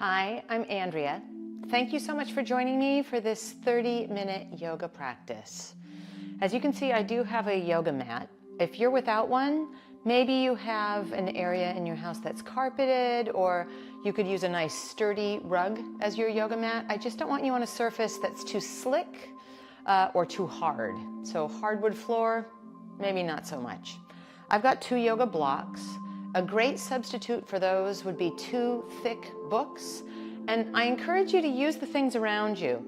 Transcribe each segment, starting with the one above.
Hi, I'm Andrea. Thank you so much for joining me for this 30-minute yoga practice. As you can see, I do have a yoga mat. If you're without one, maybe you have an area in your house that's carpeted, or you could use a nice sturdy rug as your yoga mat. I just don't want you on a surface that's too slick or too hard. So hardwood floor, maybe not so much. I've got 2 yoga blocks. A great substitute for those would be 2 thick books, and I encourage you to use the things around you.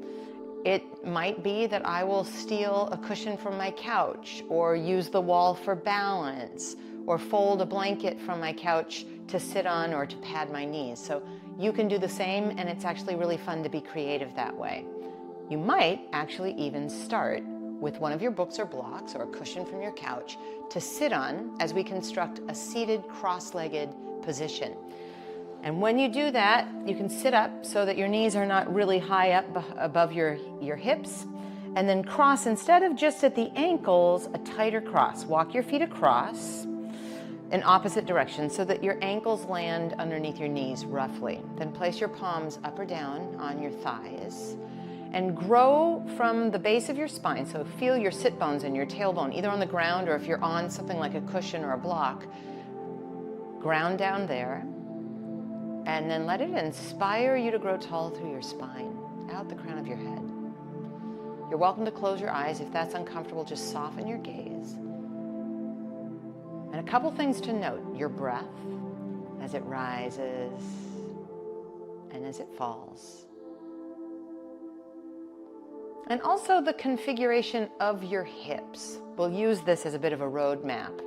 It might be that I will steal a cushion from my couch, or use the wall for balance, or fold a blanket from my couch to sit on or to pad my knees. So you can do the same, and it's actually really fun to be creative that way. You might actually even start with one of your books or blocks or a cushion from your couch to sit on as we construct a seated cross-legged position. And when you do that, you can sit up so that your knees are not really high up above your hips, and then cross, instead of just at the ankles, a tighter cross. Walk your feet across in opposite directions so that your ankles land underneath your knees roughly. Then place your palms up or down on your thighs and grow from the base of your spine. So feel your sit bones and your tailbone, either on the ground or if you're on something like a cushion or a block, ground down there. And then let it inspire you to grow tall through your spine, out the crown of your head. You're welcome to close your eyes. If that's uncomfortable, just soften your gaze. And a couple things to note: your breath as it rises and as it falls. And also the configuration of your hips. We'll use this as a bit of a roadmap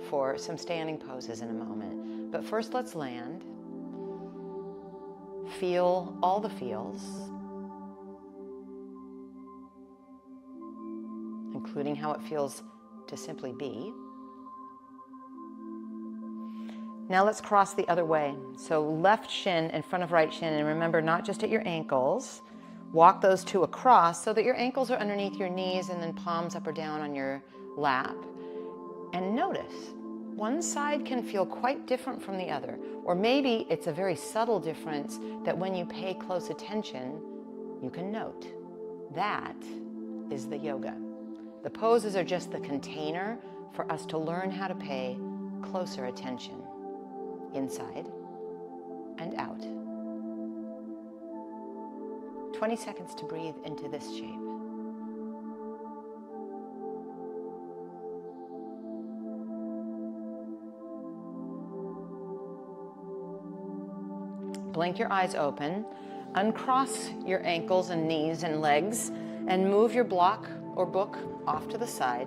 for some standing poses in a moment. But first, let's land. Feel all the feels, including how it feels to simply be. Now let's cross the other way. So left shin in front of right shin, and remember, not just at your ankles. Walk those 2 across so that your ankles are underneath your knees, and then palms up or down on your lap. And notice, one side can feel quite different from the other, or maybe it's a very subtle difference that when you pay close attention, you can note. That is the yoga. The poses are just the container for us to learn how to pay closer attention, inside and out. 20 seconds to breathe into this shape. Blink your eyes open, uncross your ankles and knees and legs, and move your block or book off to the side.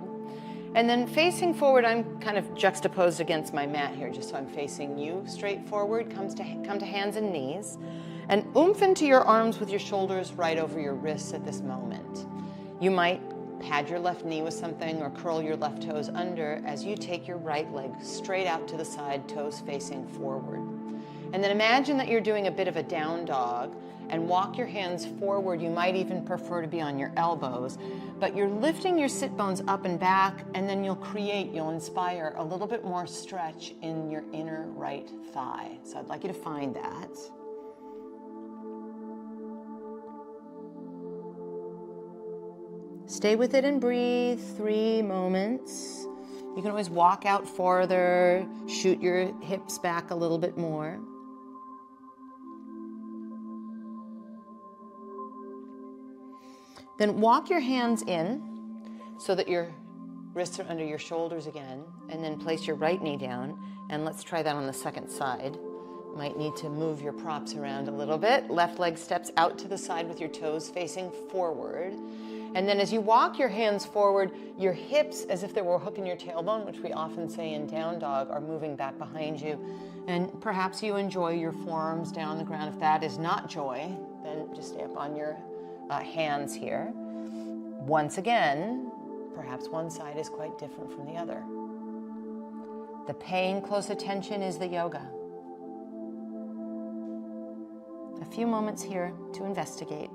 And then facing forward, I'm kind of juxtaposed against my mat here, just so I'm facing you straight forward. Come to hands and knees, and oomph into your arms with your shoulders right over your wrists at this moment. You might pad your left knee with something or curl your left toes under as you take your right leg straight out to the side, toes facing forward. And then imagine that you're doing a bit of a down dog, and walk your hands forward. You might even prefer to be on your elbows, but you're lifting your sit bones up and back, and then you'll inspire a little bit more stretch in your inner right thigh. So I'd like you to find that. Stay with it and breathe. 3 moments. You can always walk out farther, shoot your hips back a little bit more. Then walk your hands in so that your wrists are under your shoulders again, and then place your right knee down. And let's try that on the second side. Might need to move your props around a little bit. Left leg steps out to the side with your toes facing forward. And then as you walk your hands forward, your hips, as if there were a hook in your tailbone, which we often say in down dog, are moving back behind you. And perhaps you enjoy your forearms down on the ground. If that is not joy, then just stay up on your hands here. Once again, perhaps one side is quite different from the other. The paying close attention is the yoga. A few moments here to investigate.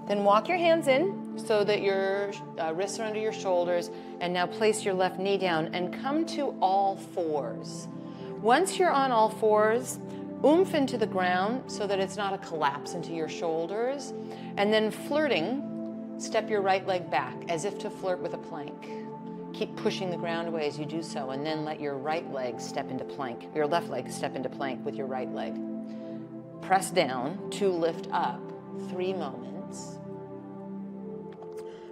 Then walk your hands in so that your wrists are under your shoulders, and now place your left knee down and come to all fours. Once you're on all fours, oomph into the ground so that it's not a collapse into your shoulders, and then flirting, step your right leg back as if to flirt with a plank. Keep pushing the ground away as you do so, and then let your right leg step into plank, your left leg step into plank with your right leg. Press down to lift up, 3 moments.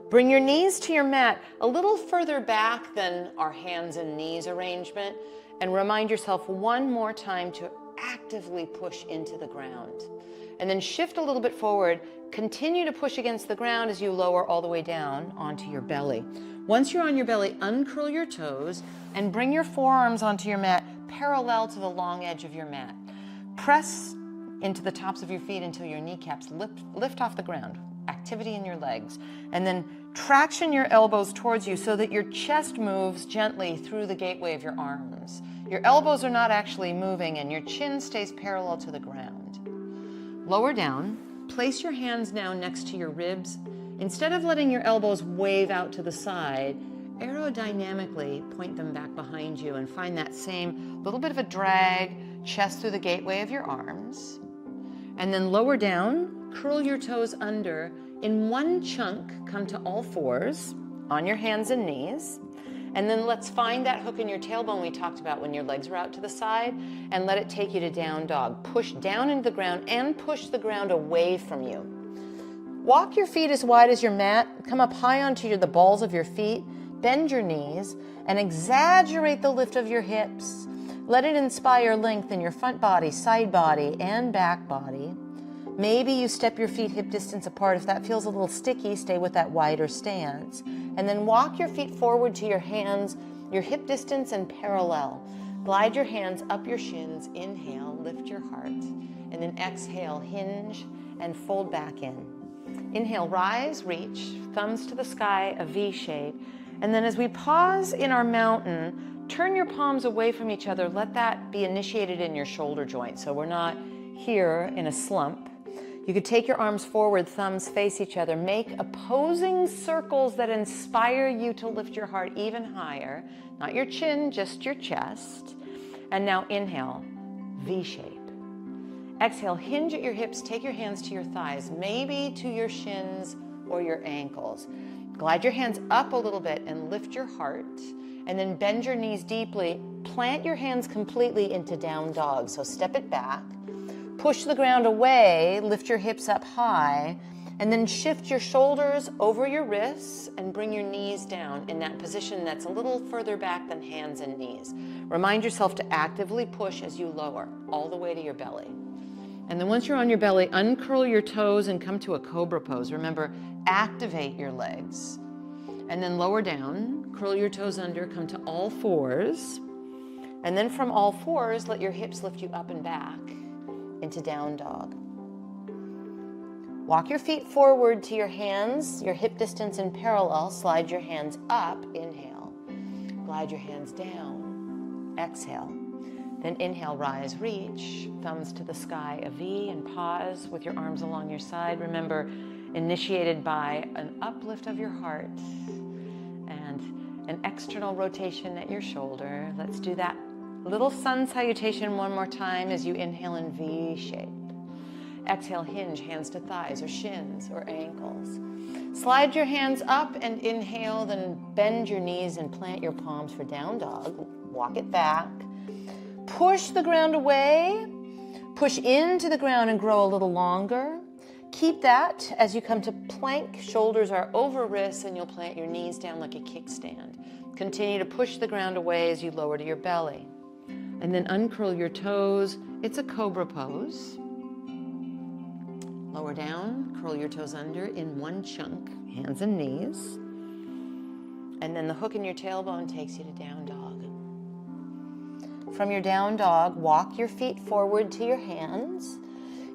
Bring your knees to your mat a little further back than our hands and knees arrangement, and remind yourself one more time to actively push into the ground. And then shift a little bit forward. Continue to push against the ground as you lower all the way down onto your belly. Once you're on your belly, uncurl your toes and bring your forearms onto your mat parallel to the long edge of your mat. Press into the tops of your feet until your kneecaps lift off the ground. Activity in your legs. And then traction your elbows towards you so that your chest moves gently through the gateway of your arms. Your elbows are not actually moving and your chin stays parallel to the ground. Lower down. Place your hands now next to your ribs. Instead of letting your elbows wave out to the side, aerodynamically point them back behind you and find that same little bit of a drag, chest through the gateway of your arms. And then lower down, curl your toes under. In one chunk, come to all fours on your hands and knees. And then let's find that hook in your tailbone we talked about when your legs were out to the side, and let it take you to down dog. Push down into the ground and push the ground away from you. Walk your feet as wide as your mat. Come up high onto the balls of your feet. Bend your knees and exaggerate the lift of your hips. Let it inspire length in your front body, side body, and back body. Maybe you step your feet hip distance apart. If that feels a little sticky, stay with that wider stance. And then walk your feet forward to your hands, your hip distance and parallel. Glide your hands up your shins. Inhale, lift your heart. And then exhale, hinge and fold back in. Inhale, rise, reach, thumbs to the sky, a V shape. And then as we pause in our mountain, turn your palms away from each other. Let that be initiated in your shoulder joint. So we're not here in a slump. You could take your arms forward, thumbs face each other. Make opposing circles that inspire you to lift your heart even higher. Not your chin, just your chest. And now inhale, V shape. Exhale, hinge at your hips, take your hands to your thighs, maybe to your shins or your ankles. Glide your hands up a little bit and lift your heart. And then bend your knees deeply. Plant your hands completely into down dog. So step it back. Push the ground away, lift your hips up high, and then shift your shoulders over your wrists and bring your knees down in that position that's a little further back than hands and knees. Remind yourself to actively push as you lower all the way to your belly. And then once you're on your belly, uncurl your toes and come to a cobra pose. Remember, activate your legs. And then lower down, curl your toes under, come to all fours. And then from all fours, let your hips lift you up and back into down dog. Walk your feet forward to your hands, your hip distance in parallel. Slide your hands up, inhale. Glide your hands down, exhale. Then inhale, rise, reach, thumbs to the sky, a V, and pause with your arms along your side. Remember, initiated by an uplift of your heart and an external rotation at your shoulder. Let's do that little sun salutation one more time as you inhale in V shape. Exhale, hinge, hands to thighs or shins or ankles. Slide your hands up and inhale, then bend your knees and plant your palms for down dog. Walk it back. Push the ground away. Push into the ground and grow a little longer. Keep that as you come to plank. Shoulders are over wrists and you'll plant your knees down like a kickstand. Continue to push the ground away as you lower to your belly. And then uncurl your toes. It's a cobra pose. Lower down, curl your toes under in one chunk, hands and knees. And then the hook in your tailbone takes you to down dog. From your down dog, walk your feet forward to your hands.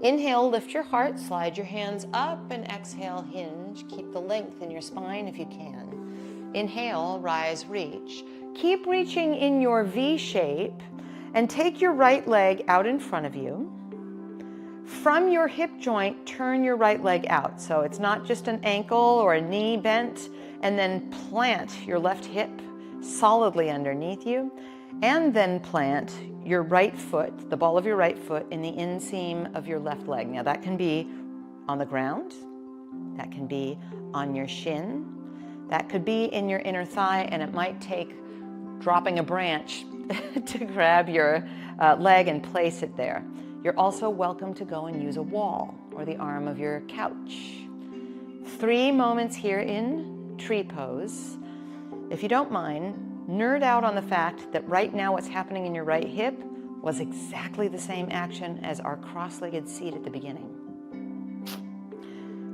Inhale, lift your heart, slide your hands up, and exhale, hinge. Keep the length in your spine if you can. Inhale, rise, reach. Keep reaching in your V shape and take your right leg out in front of you. from your hip joint, turn your right leg out. So it's not just an ankle or a knee bent, and then plant your left hip solidly underneath you, and then plant your right foot, the ball of your right foot, in the inseam of your left leg. Now that can be on the ground, that can be on your shin, that could be in your inner thigh, and it might take dropping a branch to grab your leg and place it there. You're also welcome to go and use a wall or the arm of your couch. 3 moments here in tree pose. If you don't mind, nerd out on the fact that right now what's happening in your right hip was exactly the same action as our cross-legged seat at the beginning.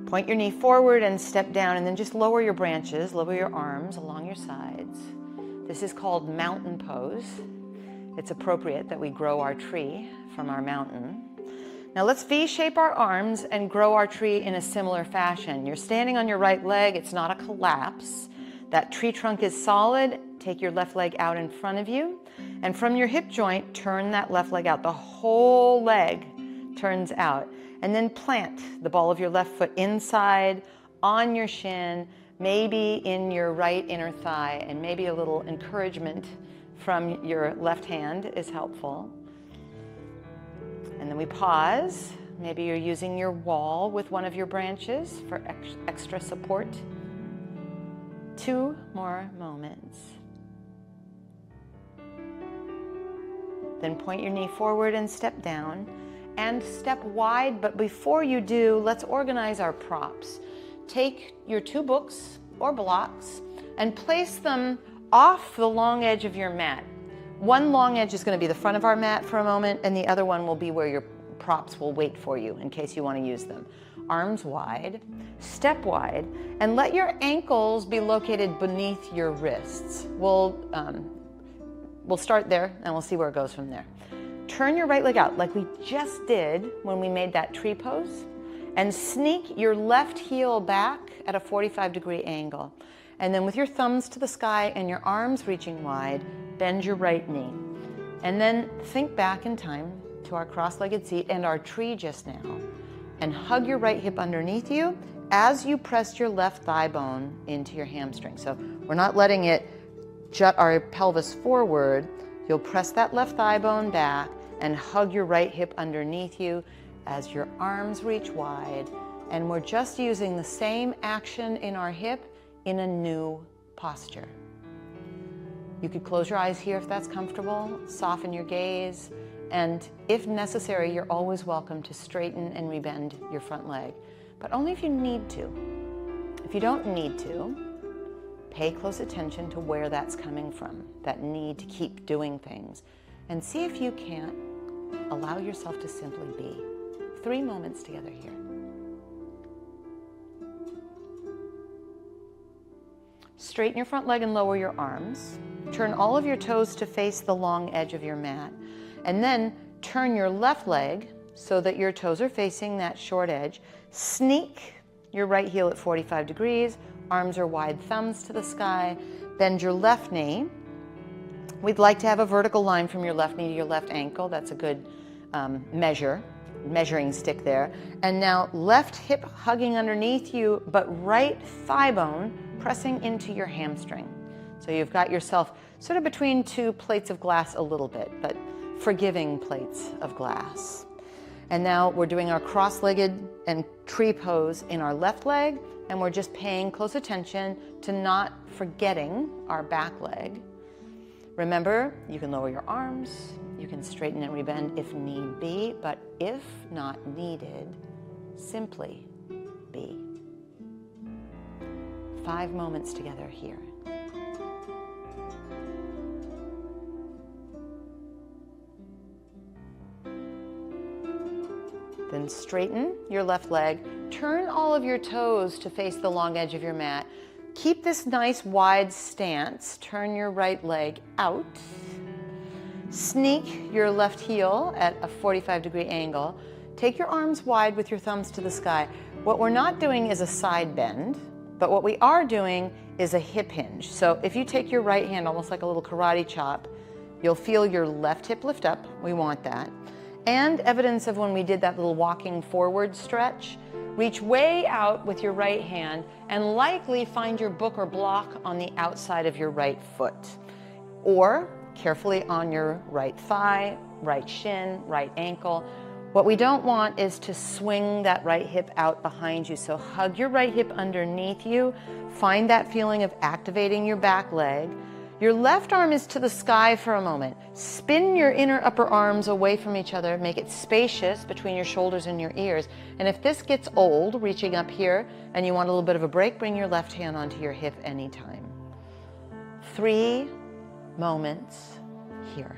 Point your knee forward and step down, and then just lower your branches, lower your arms along your sides. This is called mountain pose. It's appropriate that we grow our tree from our mountain. Now let's V-shape our arms and grow our tree in a similar fashion. You're standing on your right leg, it's not a collapse. That tree trunk is solid. Take your left leg out in front of you, and from your hip joint, turn that left leg out. The whole leg turns out, and then plant the ball of your left foot inside on your shin, maybe in your right inner thigh, and maybe a little encouragement from your left hand is helpful. And then we pause. Maybe you're using your wall with one of your branches for extra support. 2 more moments. Then point your knee forward and step down, and step wide, but before you do, let's organize our props. Take your 2 books or blocks and place them off the long edge of your mat. One long edge is going to be the front of our mat for a moment, and the other one will be where your props will wait for you in case you want to use them. Arms wide, step wide, and let your ankles be located beneath your wrists. We'll start there and we'll see where it goes from there. Turn your right leg out like we just did when we made that tree pose, and sneak your left heel back at a 45-degree angle. And then with your thumbs to the sky and your arms reaching wide, bend your right knee. And then think back in time to our cross-legged seat and our tree just now, and hug your right hip underneath you as you press your left thigh bone into your hamstring. So we're not letting it jut our pelvis forward. You'll press that left thigh bone back and hug your right hip underneath you as your arms reach wide. And we're just using the same action in our hip in a new posture. You could close your eyes here if that's comfortable, soften your gaze, and if necessary, you're always welcome to straighten and rebend your front leg, but only if you need to. If you don't need to, pay close attention to where that's coming from, that need to keep doing things, and see if you can't allow yourself to simply be. 3 moments together here. Straighten your front leg and lower your arms. Turn all of your toes to face the long edge of your mat, and then turn your left leg so that your toes are facing that short edge. Sneak your right heel at 45 degrees. Arms are wide, thumbs to the sky. Bend your left knee. We'd like to have a vertical line from your left knee to your left ankle. That's a good measuring stick there. And now left hip hugging underneath you, but right thigh bone pressing into your hamstring. So you've got yourself sort of between 2 plates of glass a little bit, but forgiving plates of glass. And now we're doing our cross-legged and tree pose in our left leg, and we're just paying close attention to not forgetting our back leg. Remember, you can lower your arms, you can straighten and rebend if need be, but if not needed, simply be. 5 moments together here. Then straighten your left leg. Turn all of your toes to face the long edge of your mat. Keep this nice wide stance. Turn your right leg out. Sneak your left heel at a 45-degree angle. Take your arms wide with your thumbs to the sky. What we're not doing is a side bend, but what we are doing is a hip hinge. So if you take your right hand, almost like a little karate chop, you'll feel your left hip lift up. We want that. and evidence of when we did that little walking forward stretch. Reach way out with your right hand and likely find your book or block on the outside of your right foot, or carefully on your right thigh, right shin, right ankle. What we don't want is to swing that right hip out behind you. So hug your right hip underneath you. Find that feeling of activating your back leg. Your left arm is to the sky for a moment. Spin your inner upper arms away from each other. Make it spacious between your shoulders and your ears. And if this gets old, reaching up here, and you want a little bit of a break, bring your left hand onto your hip anytime. 3 moments here.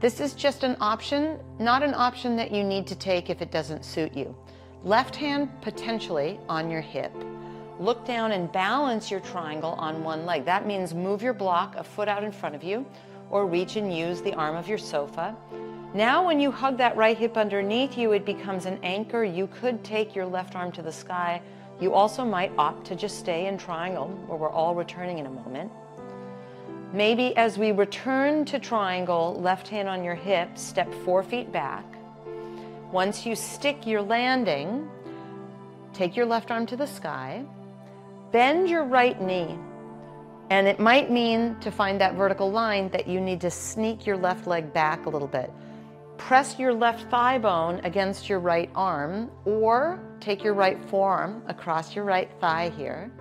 This is just an option, not an option that you need to take if it doesn't suit you. Left hand potentially on your hip. Look down and balance your triangle on one leg. That means move your block a foot out in front of you, or reach and use the arm of your sofa. Now when you hug that right hip underneath you, it becomes an anchor. You could take your left arm to the sky. You also might opt to just stay in triangle, where we're all returning in a moment. Maybe as we return to triangle, left hand on your hip, step 4 feet back. Once you stick your landing, take your left arm to the sky, bend your right knee, and it might mean to find that vertical line that you need to sneak your left leg back a little bit. Press your left thigh bone against your right arm, or take your right forearm across your right thigh here.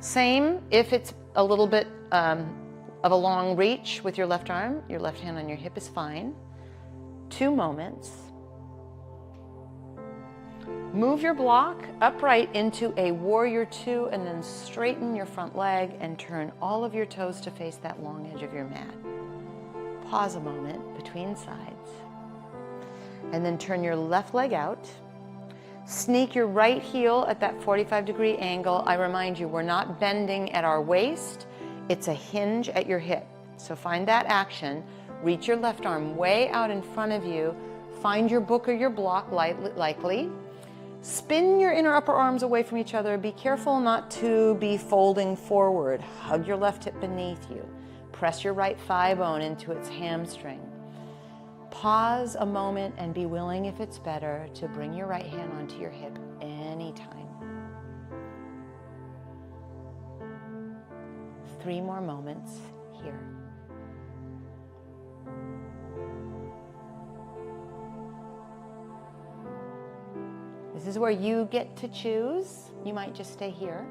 Same if it's a little bit of a long reach with your left arm, your left hand on your hip is fine. 2 moments. Move your block upright into a warrior 2 and then straighten your front leg and turn all of your toes to face that long edge of your mat. Pause a moment between sides. And then turn your left leg out. Sneak your right heel at that 45-degree angle. I remind you, we're not bending at our waist. It's a hinge at your hip. So find that action. Reach your left arm way out in front of you. Find your book or your block likely. Spin your inner upper arms away from each other. Be careful not to be folding forward. Hug your left hip beneath you. Press your right thigh bone into its hamstring. Pause a moment and be willing, if it's better, to bring your right hand onto your hip anytime. 3 more moments here. This is where you get to choose. You might just stay here.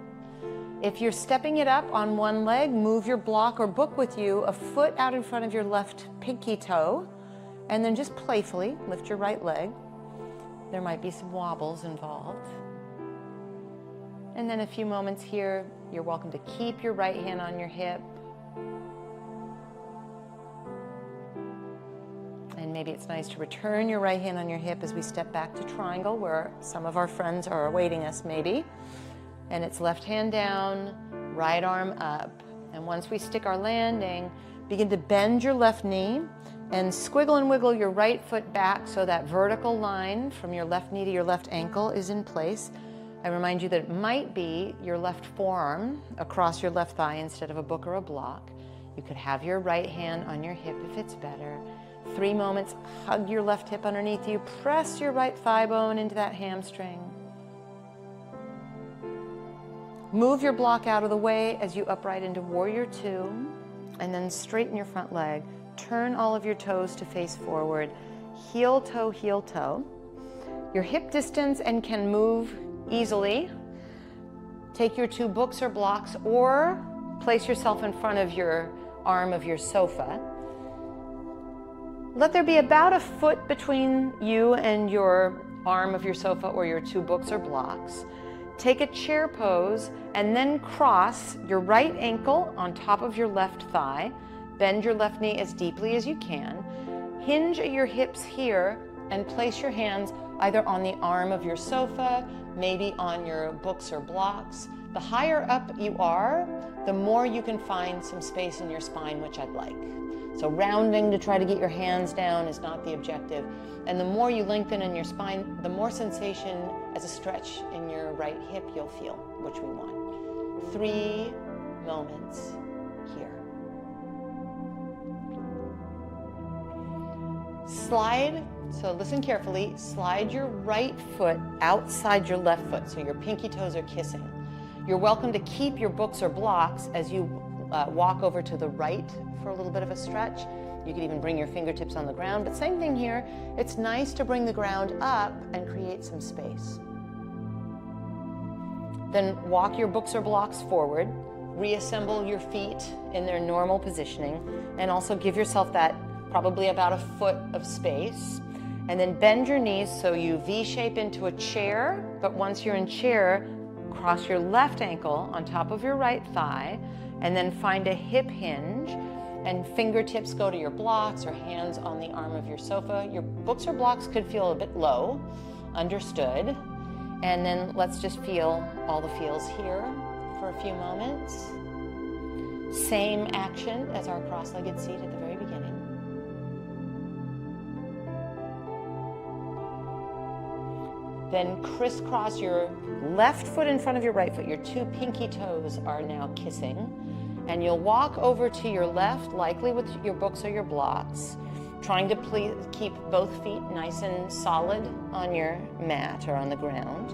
If you're stepping it up on one leg, move your block or book with you a foot out in front of your left pinky toe, and then just playfully lift your right leg. There might be some wobbles involved. And then a few moments here, you're welcome to keep your right hand on your hip. And maybe it's nice to return your right hand on your hip as we step back to triangle, where some of our friends are awaiting us maybe. And it's left hand down, right arm up. And once we stick our landing, begin to bend your left knee and squiggle and wiggle your right foot back so that vertical line from your left knee to your left ankle is in place. I remind you that it might be your left forearm across your left thigh instead of a book or a block. You could have your right hand on your hip if it's better. 3 moments, hug your left hip underneath you, press your right thigh bone into that hamstring. Move your block out of the way as you upright into warrior 2, and then straighten your front leg. Turn all of your toes to face forward, heel toe, heel toe. Your hip distance and can move easily. Take your 2 books or blocks, or place yourself in front of your arm of your sofa. Let there be about a foot between you and your arm of your sofa or your 2 books or blocks. Take a chair pose and then cross your right ankle on top of your left thigh. Bend your left knee as deeply as you can. Hinge at your hips here and place your hands either on the arm of your sofa, maybe on your books or blocks. The higher up you are, the more you can find some space in your spine, which I'd like. So rounding to try to get your hands down is not the objective. And the more you lengthen in your spine, the more sensation as a stretch in your right hip you'll feel, which we want. 3 moments here. Slide, so listen carefully, slide your right foot outside your left foot so your pinky toes are kissing. You're welcome to keep your books or blocks as you walk over to the right for a little bit of a stretch. You can even bring your fingertips on the ground, but same thing here. It's nice to bring the ground up and create some space. Then walk your books or blocks forward, reassemble your feet in their normal positioning, and also give yourself that probably about a foot of space. And then bend your knees so you V-shape into a chair, but once you're in chair, cross your left ankle on top of your right thigh, and then find a hip hinge, and fingertips go to your blocks or hands on the arm of your sofa. Your books or blocks could feel a bit low, understood. And then let's just feel all the feels here for a few moments. Same action as our cross-legged seat at the very beginning. Then crisscross your left foot in front of your right foot. Your two pinky toes are now kissing. And you'll walk over to your left, likely with your books or your blocks, trying to keep both feet nice and solid on your mat or on the ground.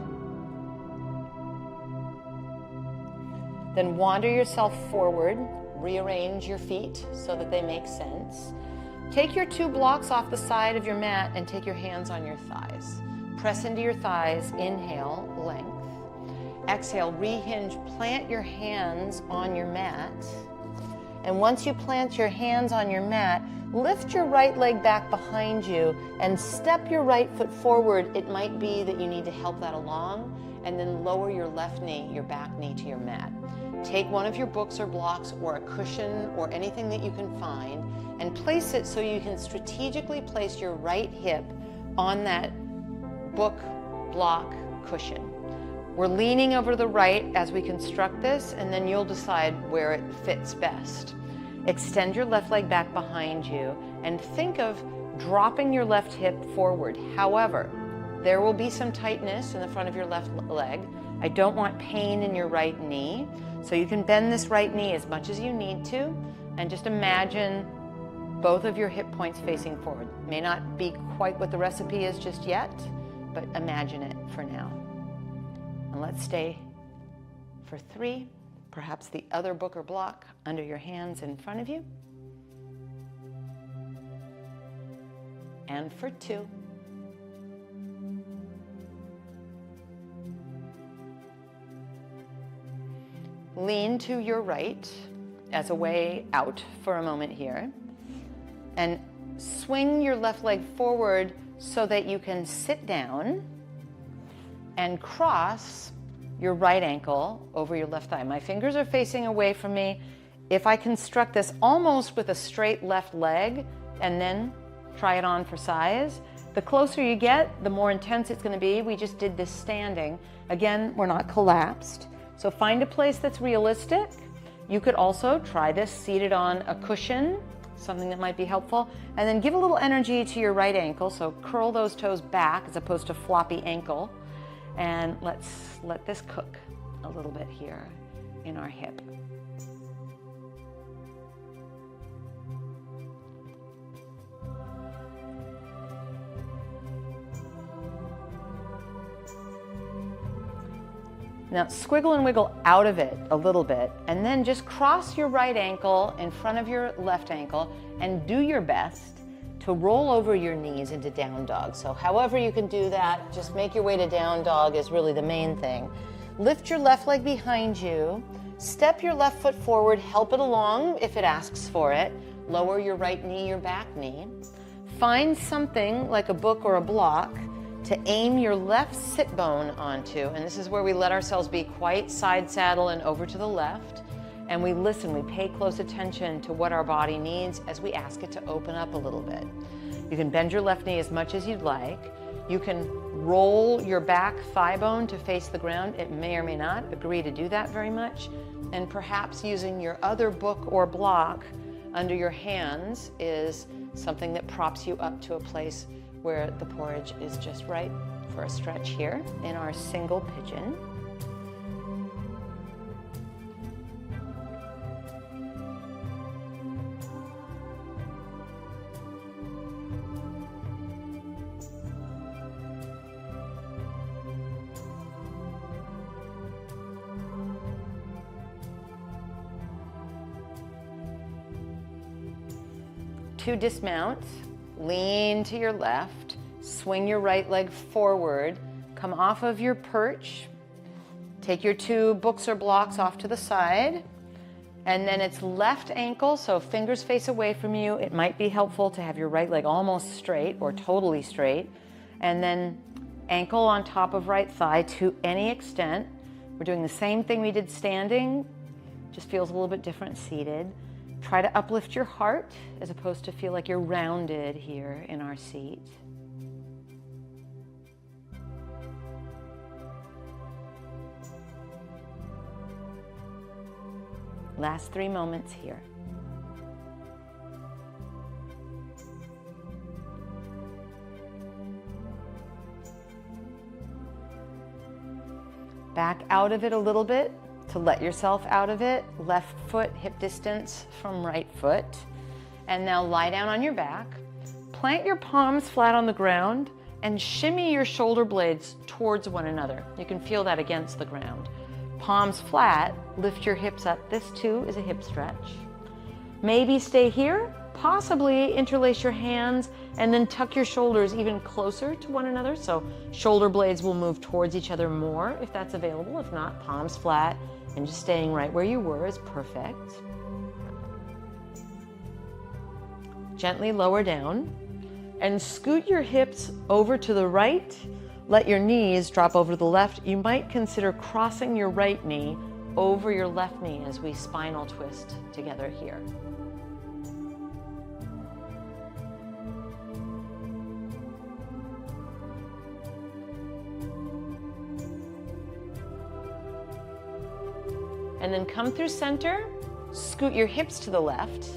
Then wander yourself forward, rearrange your feet so that they make sense. Take your two blocks off the side of your mat and take your hands on your thighs. Press into your thighs, inhale, length. Exhale, rehinge, plant your hands on your mat. And once you plant your hands on your mat, lift your right leg back behind you and step your right foot forward. It might be that you need to help that along, and then lower your left knee, your back knee to your mat. Take one of your books or blocks or a cushion or anything that you can find and place it so you can strategically place your right hip on that book, block, cushion. We're leaning over to the right as we construct this, and then you'll decide where it fits best. Extend your left leg back behind you and think of dropping your left hip forward. However, there will be some tightness in the front of your left leg. I don't want pain in your right knee, so you can bend this right knee as much as you need to, and just imagine both of your hip points facing forward. May not be quite what the recipe is just yet, but imagine it for now. And let's stay for 3, perhaps the other book or block under your hands in front of you. And for 2. Lean to your right as a way out for a moment here. And swing your left leg forward so that you can sit down and cross your right ankle over your left thigh. My fingers are facing away from me. If I construct this almost with a straight left leg and then try it on for size, the closer you get, the more intense it's going to be. We just did this standing. Again, we're not collapsed. So find a place that's realistic. You could also try this seated on a cushion, something that might be helpful, and then give a little energy to your right ankle. So curl those toes back as opposed to floppy ankle. And let's let this cook a little bit here in our hip. Now squiggle and wiggle out of it a little bit, and then just cross your right ankle in front of your left ankle and do your best to roll over your knees into down dog. So however you can do that, just make your way to down dog is really the main thing. Lift your left leg behind you, step your left foot forward, help it along if it asks for it, lower your right knee, your back knee. Find something like a book or a block to aim your left sit bone onto, and this is where we let ourselves be quite side saddle and over to the left, and we listen, we pay close attention to what our body needs as we ask it to open up a little bit. You can bend your left knee as much as you'd like. You can roll your back thigh bone to face the ground. It may or may not agree to do that very much, and perhaps using your other book or block under your hands is something that props you up to a place where the porridge is just right for a stretch here in our single pigeon. to dismount, lean to your left, swing your right leg forward, come off of your perch, take your 2 books or blocks off to the side, and then it's left ankle, so fingers face away from you. It might be helpful to have your right leg almost straight or totally straight, and then ankle on top of right thigh to any extent. We're doing the same thing we did standing, just feels a little bit different seated. Try to uplift your heart as opposed to feel like you're rounded here in our seat. Last 3 moments here. Back out of it a little bit to let yourself out of it. Left foot hip distance from right foot. And now lie down on your back. Plant your palms flat on the ground and shimmy your shoulder blades towards one another. You can feel that against the ground. Palms flat, lift your hips up. This too is a hip stretch. Maybe stay here, possibly interlace your hands and then tuck your shoulders even closer to one another. So shoulder blades will move towards each other more if that's available. If not, palms flat and just staying right where you were is perfect. Gently lower down and scoot your hips over to the right. Let your knees drop over to the left. You might consider crossing your right knee over your left knee as we spinal twist together here. And then come through center, scoot your hips to the left,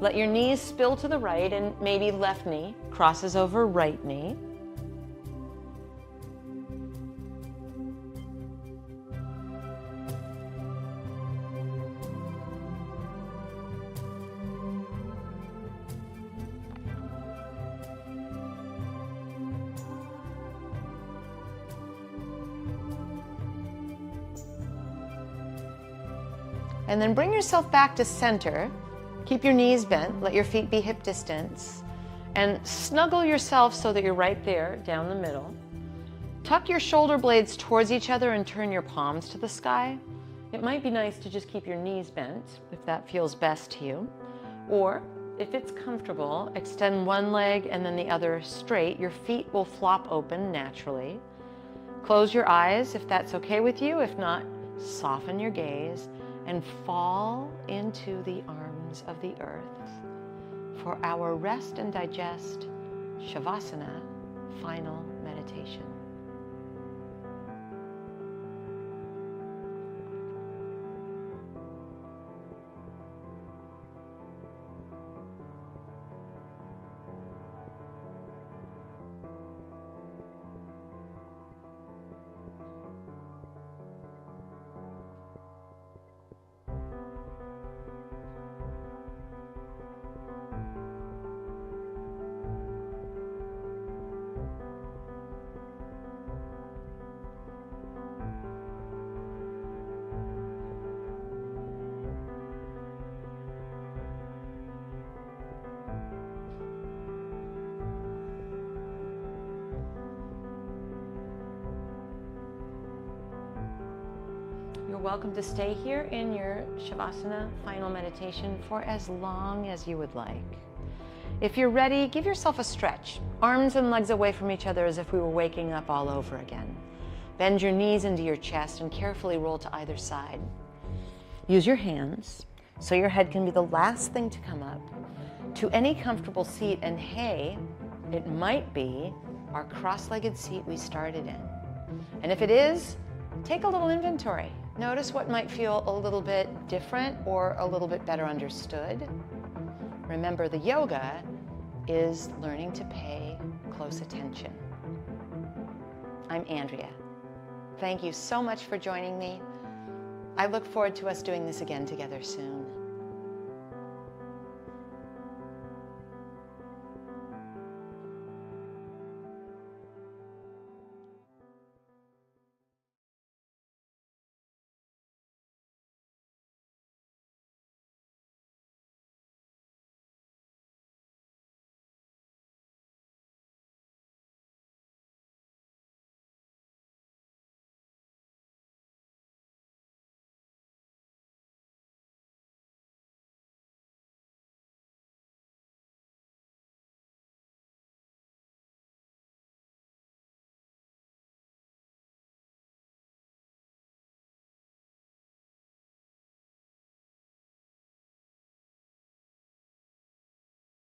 let your knees spill to the right, and maybe left knee crosses over right knee. And then bring yourself back to center. Keep your knees bent, let your feet be hip distance, and snuggle yourself so that you're right there down the middle. Tuck your shoulder blades towards each other and turn your palms to the sky. It might be nice to just keep your knees bent if that feels best to you. Or if it's comfortable, extend one leg and then the other straight. Your feet will flop open naturally. Close your eyes if that's okay with you. If not, soften your gaze and fall into the arms of the earth for our rest and digest Shavasana final meditation. You're welcome to stay here in your Shavasana final meditation for as long as you would like. If you're ready, give yourself a stretch. Arms and legs away from each other as if we were waking up all over again. Bend your knees into your chest and carefully roll to either side. Use your hands so your head can be the last thing to come up to any comfortable seat, and hey, it might be our cross-legged seat we started in. And if it is, take a little inventory. Notice what might feel a little bit different or a little bit better understood. Remember, the yoga is learning to pay close attention. I'm Andrea. Thank you so much for joining me. I look forward to us doing this again together soon.